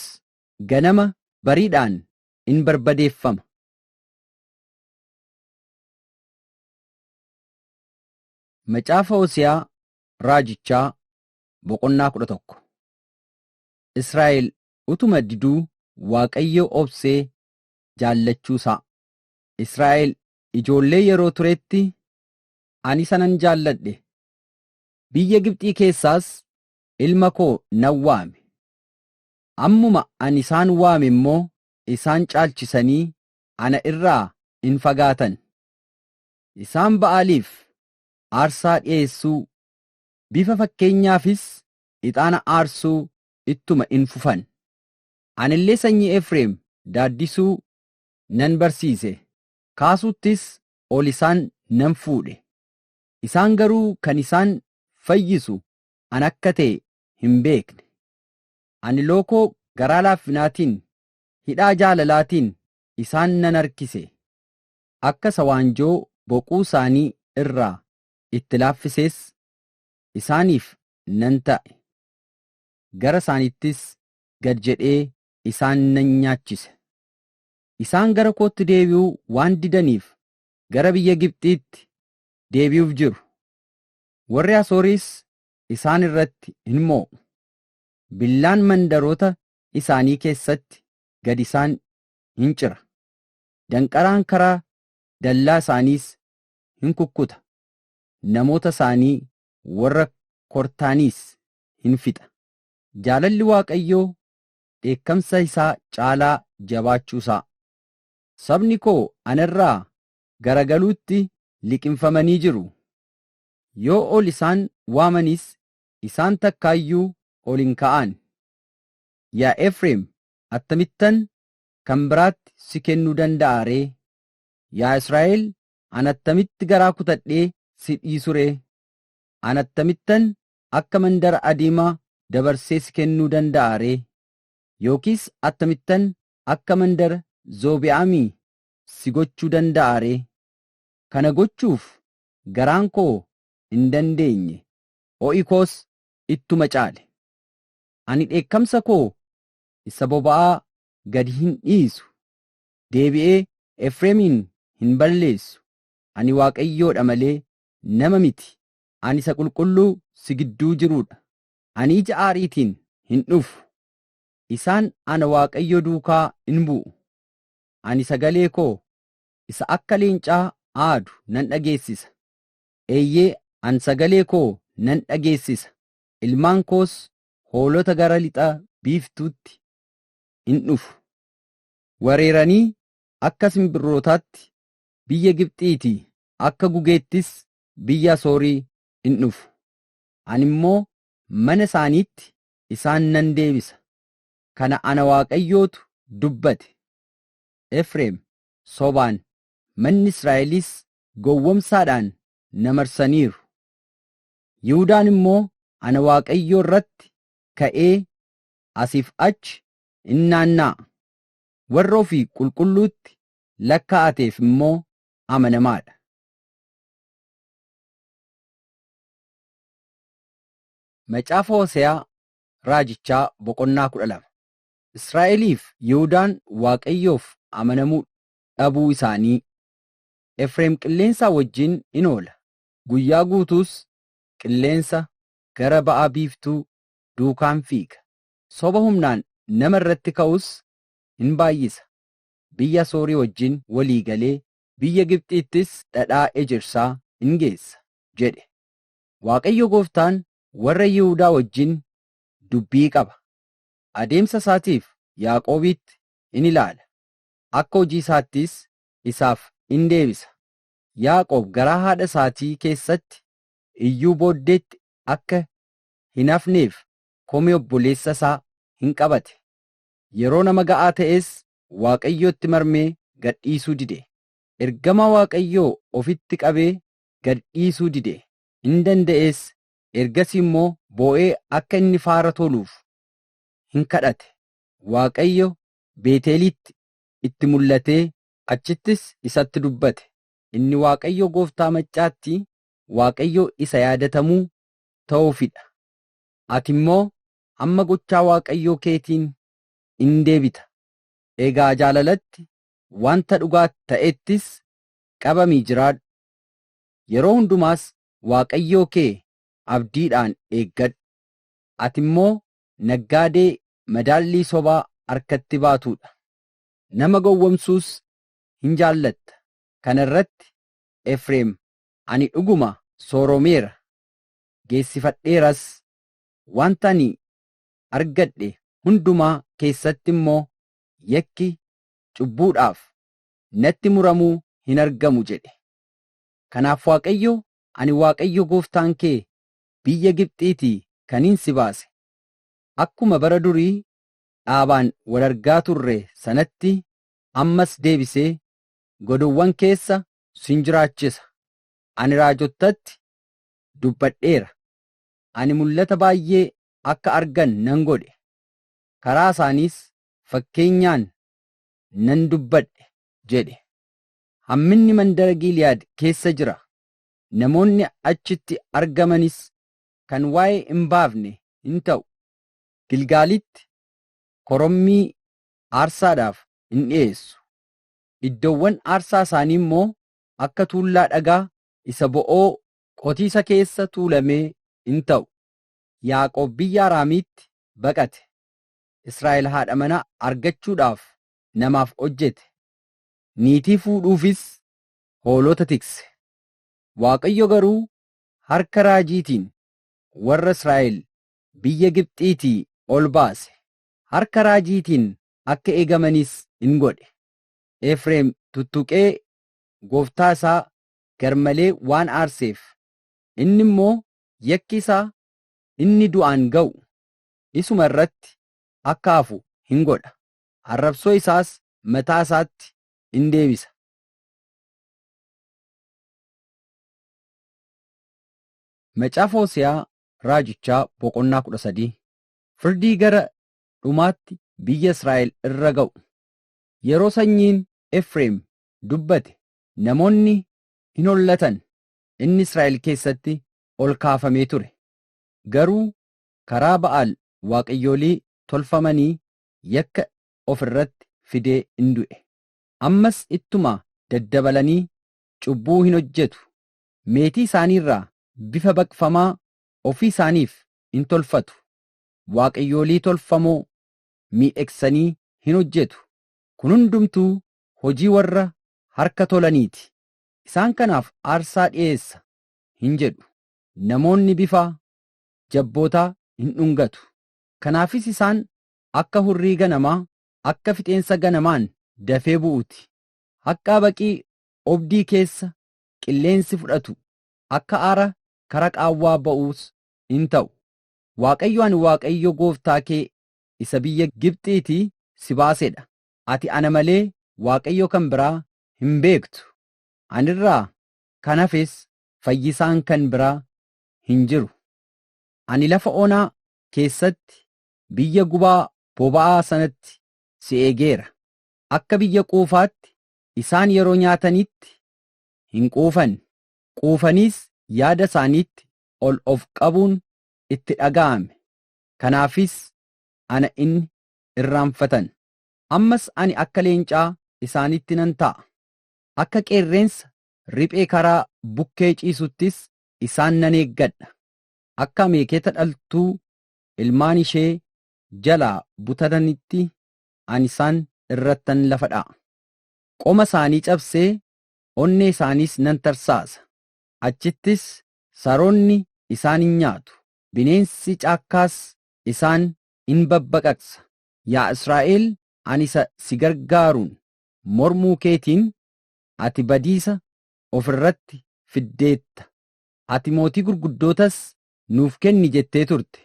ganama bariidhaan in barbadeeffama. Macaafa Hosiyaa Raajichaa boqonnaa 11. Israa'el utuma diduu Waaqayyo obsee jaallachuusaa. Israa'el ijoollee yeroo turetti ani sanan jaalladhe. Biyya Gibxii keessaas ilma koo nan waame. Ammuma ani isaan waame immoo isaan caalchisanii ana irraa in fagaatan. Isaan Ba'aaliif aarsaa dhi'eessuu, bifa fakkeenyaafis ixaana aarsuu ittuma in fufan. Ani illee sanyii Efreem daaddisuu nan barsiise. Kaasuttis ol isaan nan fuudhe. Isaan garuu kan isaan fayyisu an akka ta'e hin beekne. Ani lookoo garaa laaffinaatiin, hidhaa jaalalaatiin isaan nan harkise. Akka sawaanjoo boquu isaanii irraa itti laaffisees isaaniif nan ta'e. Gara isaanittis gad jedhee isaan nan nyaachise. Isaan gara kootti deebi'uu waan didaniif gara biyya Gibxiitti deebi'uuf jiru. Warri Asooriis isaan irratti hin moo'u. Billaan mandaroota isaanii keessatti gad isaan hin cira. Danqaraan karaa dallaa isaaniis hin kukkuta. Namoota isaanii warra kortaaniis hin fixa. Jaalalli Waaqayyoo dheekkamsa isaa caalaa jabaachuusaa. Sabni koo ana irraa garagaluutti liqimfamanii jiru. Yoo ol isaan waamanis isaan takkaayyuu ol hin ka'an. Yaa Efreem, attamittan kan biraatti si kennuu danda'a ree? Yaa Israa'el, ani attamitti garaa kutadhee si dhiisu ree? Ani attamittan akka mandara adiimaa dabarsee si kennuu danda'a ree? Yookiis attamittan akka mandara Zoobi'aamii si gochuu danda'a ree? Kana gochuuf garaan koo hin dandeenye, ho'i koos ittuma caale. Ani dheekkamsa koo isa boba'aa gad hin dhiisu, deebi'ee Efreemin hin balleessu. Ani Waaqayyoodha malee nama miti. Ani isa qulqulluu si gidduu jiruudha. Ani ija aariitiin hin dhufu. Isaan ana Waaqayyo duukaa hin bu'u. Ani sagalee koo isa akka leencaa aadu nan dhageessisa. Eeyyee, ani sagalee koo nan dhageessisa. Ilmaan koos hoolota gara lixa biiftuutti hin dhufu. Wareeranii akka simbirrootaatti biyya Gibxiitii akka gugeettis biyya Asoorii hin dhufu. Ani immoo mana isaaniitti isaan nan deebisa. Kana ana Waaqayyootu dubbate. Efreem sobaan, manni Israa'elis gowwomsaadhaan na marsaniiru. Yihuudaan immoo ana Waaqayyoo irratti ka'ee asiif achi in naanna'a. Warra ofii qulqulluutti lakkaa'ateef immoo amanamaadha. Macaafa Hoose'aa Raajichaa boqonnaa 12. Israa'eliif Yihuudaan Waaqayyoof amanamuu dhabuu isaanii. Efreem qilleensaa wajjin in oola. Guyyaa guutuus qilleensa gara ba'a biiftuu duukaan fiiga. Soba humnaan nama irratti ka'us hin baay'isa. Biyya Asoorii wajjin walii galee biyya Gibxiittis dhadhaa ejersaa in geessa jedhe. Waaqayyo Gooftaan warra Yihuudaa wajjin dubbii qaba. Adeemsa isaatiif Yaaqoobitti in ilaala. Akka hojii isaattis isaaf in deebisa. Yaaqoob garaa haadha isaatii keessatti iyyuu booddeetti akka hin hafneef komee obboleessa isaa hin qabate. Yeroo nama ga'aa ta'es Waaqayyotti marmee gad dhiisuu dide. Ergamaa Waaqayyoo ofitti qabee gad dhiisuu dide. In danda'es. Ergasii immoo boo'ee akka inni faara toluuf hin kadhate. Waaqayyo Beetelitti itti mul'atee achittis isatti dubbate. Inni Waaqayyo Gooftaa maccaatti Waaqayyo isa yaadatamuu ta'uufidha. Ati immoo amma gochaa Waaqayyoo keetiin in deebita. Egaa jaalalatti wanta dhugaa ta'ettis qabamii jiraadhu. Yeroo hundumaas Waaqayyoo kee abdiidhaan eeggadhu. Ati immoo naggaadee madaallii sobaa harkatti baatuudha. Nama gowwomsuus hin jaallatta. Kana irratti Efreem, ani dhuguma sooromeera, geessifadheeras. Wanta ani argadhe hundumaa keessatti immoo yakki cubbuudhaaf natti muramuu hin argamu jedhe. Kanaaf Waaqayyo, ani Waaqayyo Gooftaan kee biyya Gibxiitii kaniin si baase. Akkuma bara durii dhaabaan wal argaa turre sanatti ammas deebisee godowwan keessa sin jiraachisa. Ani raajottatti dubbadheera. Ani mul'ata baay'ee akka argan nan godhe. Karaa isaaniis fakkeenyaan nan dubbadhe jedhe. Hamminni mandara Gili'aad keessa jira. Namoonni achitti argamanis kan waa'ee hin baafne hin ta'u. Gilgaalitti korommii aarsaadhaaf hin dhi'eessu. Iddoowwan aarsaa isaanii immoo akka tuullaa dhagaa isa bo'oo qotiisa keessa tuulamee hin ta'u. Yaaqoob biyya Araamiitti baqate. Israa'el haadha mana argachuudhaaf namaaf hojjete. Niitii fuudhuufis hoolota tikse. Waaqayyo garuu harka raajiitiin warra Israa'el biyya Gibxiitii ol baase. Harka raajiitiin akka eegamanis in godhe. Efreem tuttuqee gooftaa isaa garmalee waan aarseef, inni immoo yakki isaa inni du'aan ga'u isuma irratti akka hafu hin godha. Arrabsoo isaas mataa isaatti in deebisa. Macaafa Hoose'aa raajichaa boqonnaa 13. Firdii gara dhumaatti biyya Israa'el irra ga'u. Yeroo sanyiin Efreem dubbate namoonni hin hollatan. Inni Israa'el keessatti ol kaafamee ture. Garuu karaa Ba'aal waaqayyoolii tolfamanii yakka of irratti fidee in du'e. Ammas ittuma daddabalanii cubbuu hin hojjetu. Meetii isaanii irraa bifa baqfamaa ofii isaaniif in tolfatu. Waaqayyoolii tolfamoo miidhegsanii hin hojjetu. Kun hundumtuu hojii warra harka tolaniiti. Isaan kanaaf aarsaa dhi'eessa hin jedhu. Namoonni bifa jabbootaa hin dhungatu. Kanaafis isaan akka hurrii ganamaa, akka fixeensa ganamaan dafee bu'uuti. Akka baqii obdii keessa qilleensi fudhatu, akka aara kara qaawwaa ba'uus in ta'u. Waaqayyo ani Waaqayyo gooftaa kee isa biyya Gibxiitii si baasedha. Ati ana malee Waaqayyo kan biraa hin beektu. Ani irraa kan hafes fayyisaan kan biraa hin jiru. Ani lafa onaa keessatti biyya gubaa boba'aa sanatti si eegeera. Akka biyya quufaatti isaan yeroo nyaatanitti hin quufan. Quufaniis yaada isaaniitti ol of qabuun itti dhaga'ame. Kanaafis ana inni irraanfatan. Ammas ani akka leencaa isaanitti nan ta'a. Akka qeerrensa riphee karaa bukkee ciisuttis isaan nan eeggadha. Akka ameeketa dhaltuu ilmaan ishee jalaa butatanitti ani isaan irrattan lafa dha'a. Qoma isaanii cabsee onnee isaaniis nan tarsaasa. Achittis saroonni isaan hin nyaatu. Bineensi caakkaas isaan in babbaqaqsa. Yaa Israa'el, ani isa si gargaaruun mormuu keetiin ati badiisa of irratti fiddeetta. Ati mootii gurguddootas nuuf kenni jettee turte.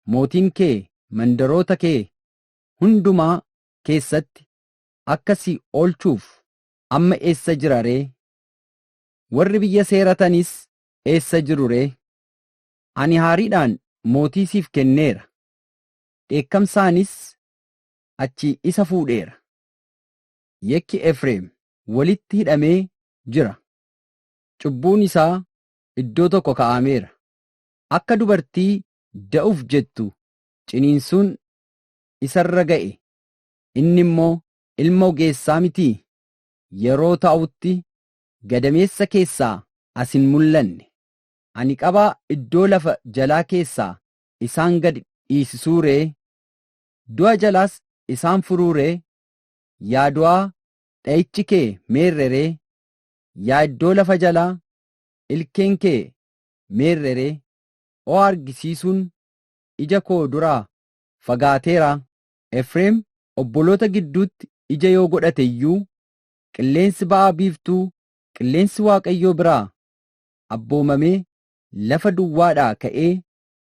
Mootiin kee mandaroota kee hundumaa keessatti akka si oolchuuf amma eessa jira ree? Warri biyya seeratanis eessa jiru ree? Ani haariidhaan mootii siif kenneera. Dheekkamsaanis achi isa fuudheera. Yakki Efreem walitti hidhamee jira. Cubbuun isaa iddoo tokko kaa'ameera. Akka dubartii da'uuf jettu ciniinsuun isarra ga'e. Inni immoo ilma ogeessaa mitii? Yeroo ta'utti gadameessa keessaa as hin mul'anne. Ani qabaa iddoo lafa jalaa keessaa isaan gad dhiisisuu ree? Du'a jalaas isaan furuu ree? Yaa du'aa dha'ichi kee meerre ree? Yaa iddoo lafa jalaa ilkeen kee meerre ree? Oo argisiisuun ija koo duraa fagaateera. Efreem obboloota gidduutti ija yoo godhate iyyuu qilleensi ba'aa biiftuu, qilleensi Waaqayyoo biraa abboomamee lafa duwwaadhaa ka'ee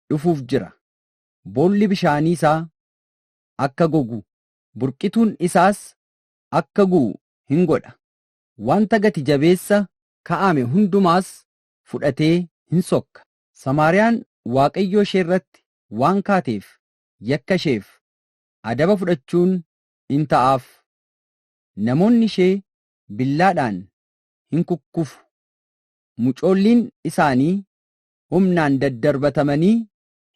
dhufuuf jira. Boolli bishaanii isaa akka gogu, burqituun isaas akka gu'u hin godha. Wanta gati jabeessa ka'ame hundumaas fudhatee hin sokka. Samaariyaan Waaqayyoo ishee irratti waan kaateef yakka isheef adaba fudhachuun in ta'aaf. Namoonni ishee billaadhaan hin kukkufu. Mucoolliin isaanii humnaan daddarbatamanii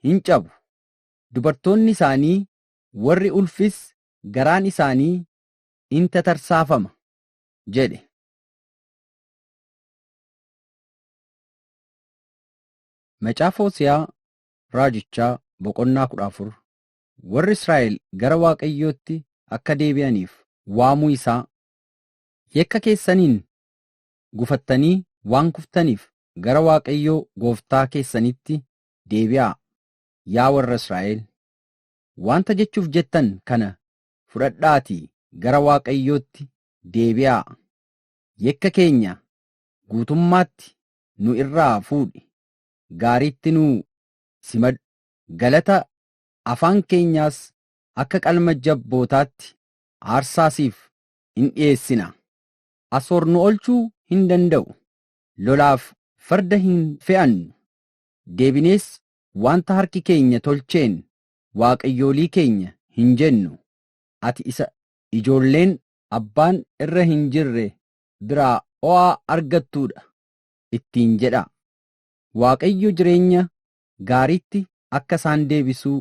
hin cabu. Dubartoonni isaanii warri ulfis garaan isaanii in tatarsaafama jedhe. Macaafa Hoose'aa raajichaa boqonnaa 14. Warri Israa'el gara Waaqayyootti akka deebi'aniif waamuu isaa. Yakka keessaniin gufattanii waan kuftaniif gara Waaqayyoo gooftaa keessanitti deebi'aa. Yaa warra Israa'el, wanta jechuuf jettan kana fudhadhaatii gara Waaqayyootti deebi'aa. Yakka keenya guutummaatti nu irraa fuudhi. Gaariitti nu simadhu. Galata afaan keenyaas akka qalma jabbootaatti aarsaa siif in dhi'eessina. Asoor nu oolchuu hin danda'u. Lolaaf farda hin fe'annu. Deebinees wanta harki keenya tolcheen waaqayyoolii keenya hin jennu. Ati isa ijoolleen abbaan irra hin jirre biraa o'aa argattuudha ittiin jedha. Waaqayyo jireenya gaariitti akka isaan deebisuu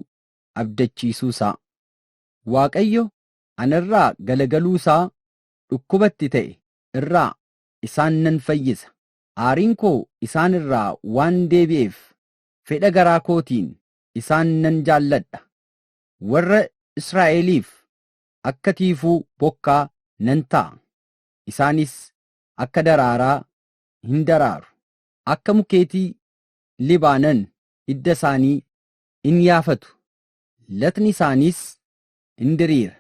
abdachiisuu isaa. Waaqayyo anarraa galagaluu isaa dhukkubatti ta'e irraa isaan nan fayyisa. Aariin koo isaan irraa waan deebi'eef fedha garaa kootiin isaan nan jaalladha. Warra Israa'eliif akka tiifuu bokkaa nan ta'a. Isaanis akka daraaraa hin daraaru. Akka mukeetii Libaanan hidda isaanii in yaafatu. Latni isaaniis in diriira.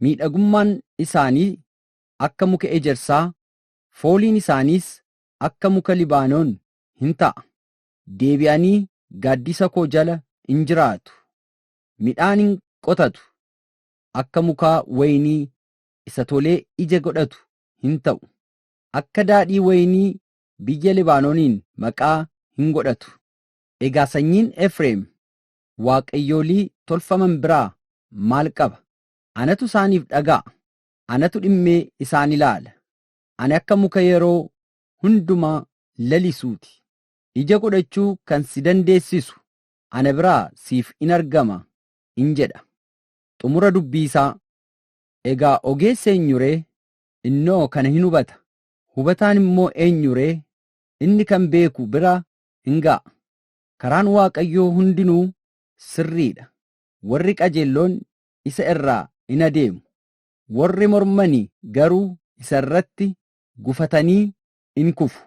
Miidhagummaan isaanii akka muka ejersaa, fooliin isaaniis akka muka Libaanoon hin ta'a. Deebi'anii gaaddisa koo jala in jiraatu. Midhaan in qotatu. Akka mukaa waynii isa tolee ija godhatu hin ta'u. Akka daadhii waynii biyya Libaanooniin maqaa hin godhatu. Egaa sanyiin Efreem waaqayyoolii tolfaman biraa maal qaba? Anatu isaaniif dhaga'a. Anatu dhimmee isaan ilaala. Ani akka muka yeroo hundumaa lalisuuti. Ija godhachuu kan si dandeessisu ana biraa siif in argama in jedha. Xumura dubbii isaa. Egaa ogeessi eenyu ree? Innoo kana hin hubata. Hubataan immoo eenyu ree? Inni kan beeku bira hin ga'a. Karaan Waaqayyoo hundinuu sirriidha. Warri qajeelloon isa irraa in adeemu. Warri mormanii garuu isa irratti gufatanii in kufu.